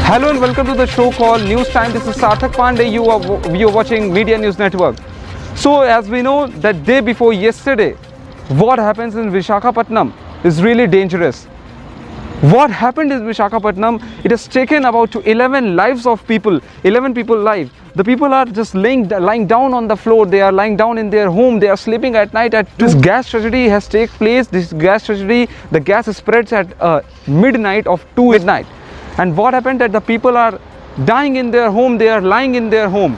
Hello and welcome to the show called News Time. This is Sarthak Pandey. You are watching Media News Network. So as we know, that day before yesterday, what happens in Visakhapatnam is really dangerous. What happened in Visakhapatnam, it has taken about 11 lives of people, 11 people live. The people are just lying down on the floor. They are lying down in their home. They are sleeping at night. This gas tragedy has taken place. This gas tragedy, the gas spreads at midnight of 2 midnight. And what happened that the people are dying in their home, they are lying in their home.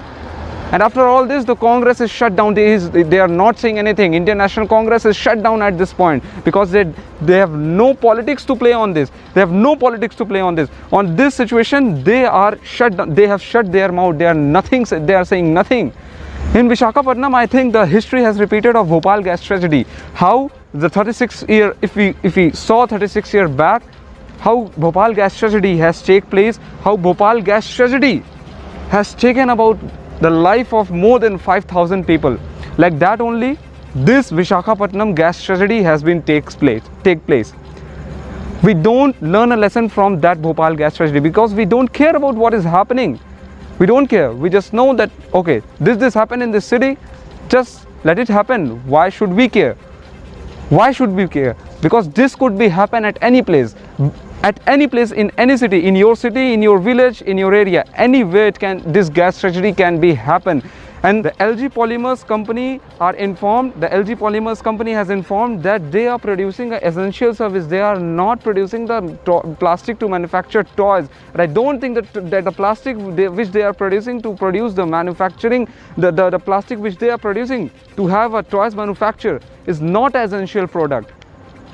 And after all this, the Congress is shut down. They are not saying anything. Indian National Congress is shut down at this point because they have no politics to play on this. They have no politics to play on this. On this situation, they are shut down. They have shut their mouth. They are nothing. They are saying nothing. In Visakhapatnam, I think the history has repeated of Bhopal gas tragedy. How the 36-year, if we saw 36 years back, how Bhopal gas tragedy has taken place, how Bhopal gas tragedy has taken about the life of more than 5,000 people. Like that only, this Visakhapatnam gas tragedy has been take place. We don't learn a lesson from that Bhopal gas tragedy because we don't care about what is happening. We don't care. We just know that, okay, this happened in this city, just let it happen. Why should we care? Why should we care? Because this could be happen at any place. At any place, in any city, in your village, in your area, anywhere this gas tragedy can be happen. And the LG Polymers company are informed, the LG Polymers company has informed that they are producing an essential service. They are not producing the plastic to manufacture toys. And I don't think that the plastic which they are producing to produce the manufacturing, the plastic which they are producing to have a toys manufacture is not an essential product.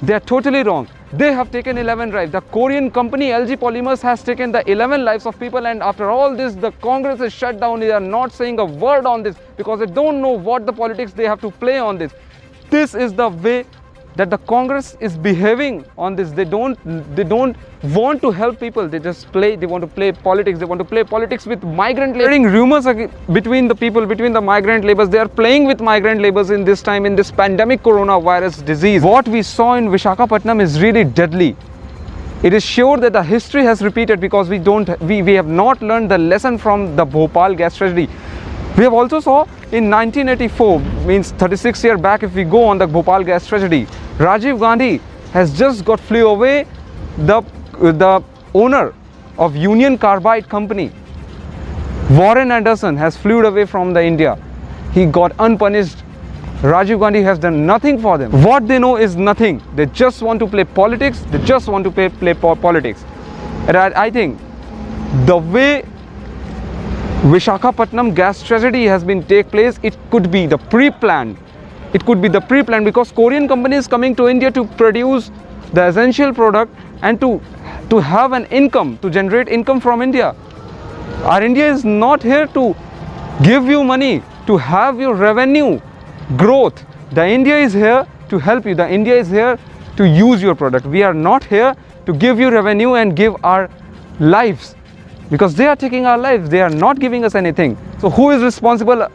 They are totally wrong. They have taken 11 lives. The Korean company LG Polymers has taken the 11 lives of people, and after all this, the Congress is shut down. They are not saying a word on this because they don't know what the politics they have to play on this. This is the way that the Congress is behaving on this. They don't want to help people. They want to play politics. They want to play politics with migrant labor. Hearing rumors between the people, between the migrant laborers. They are playing with migrant laborers in this time, in this pandemic coronavirus disease. What we saw in Visakhapatnam is really deadly. It is sure that the history has repeated because we have not learned the lesson from the Bhopal gas tragedy. We have also saw in 1984, means 36 years back, if we go on the Bhopal gas tragedy, Rajiv Gandhi has just flew away the owner of Union Carbide company. Warren Anderson has flew away from the India. He got unpunished. Rajiv Gandhi has done nothing for them. What they know is nothing. They just want to play politics. They just want to play politics. And I think the way Visakhapatnam gas tragedy has been take place, it could be the pre-planned. It could be the pre-planned because Korean companies coming to India to produce the essential product and to have an income, to generate income from India. Our India is not here to give you money, to have your revenue growth. The India is here to help you. The India is here to use your product. We are not here to give you revenue and give our lives. Because they are taking our lives, they are not giving us anything. So who is responsible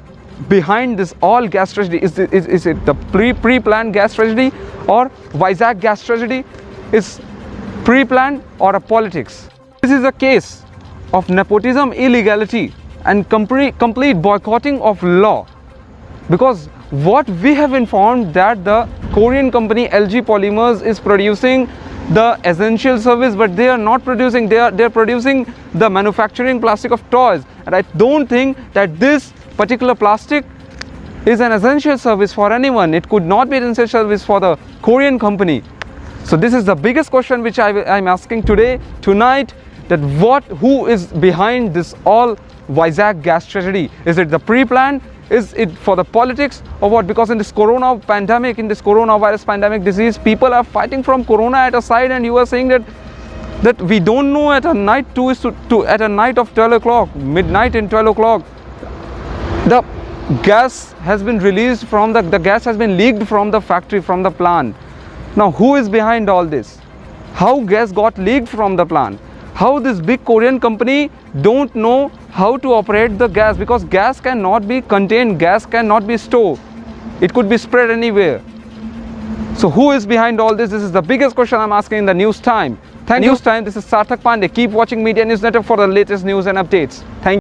behind this all gas tragedy? Is it the pre-planned gas tragedy or Vizag gas tragedy? Is pre-planned or a politics? This is a case of nepotism, illegality and complete boycotting of law. Because what we have informed that the Korean company LG Polymers is producing the essential service, but they are not producing. They are producing the manufacturing plastic of toys, and I don't think that this particular plastic is an essential service for anyone. It could not be an essential service for the Korean company. So this is the biggest question which I'm asking tonight. That who is behind this all Vizag gas tragedy? Is it the pre-planned? Is it for the politics or what? Because in this corona pandemic, in this coronavirus pandemic disease, people are fighting from corona at a side, and you are saying that we don't know at a night at a night of 12 o'clock, midnight and 12 o'clock, the gas has been released from the gas has been leaked from the factory, from the plant. Now who is behind all this? How gas got leaked from the plant? How this big Korean company don't know how to operate the gas, because gas cannot be contained, gas cannot be stored. It could be spread anywhere. So who is behind all this? This is the biggest question I'm asking in the news time. Thank you. News Time. This is Sarthak Pandey. Keep watching Media News Network for the latest news and updates. Thank you.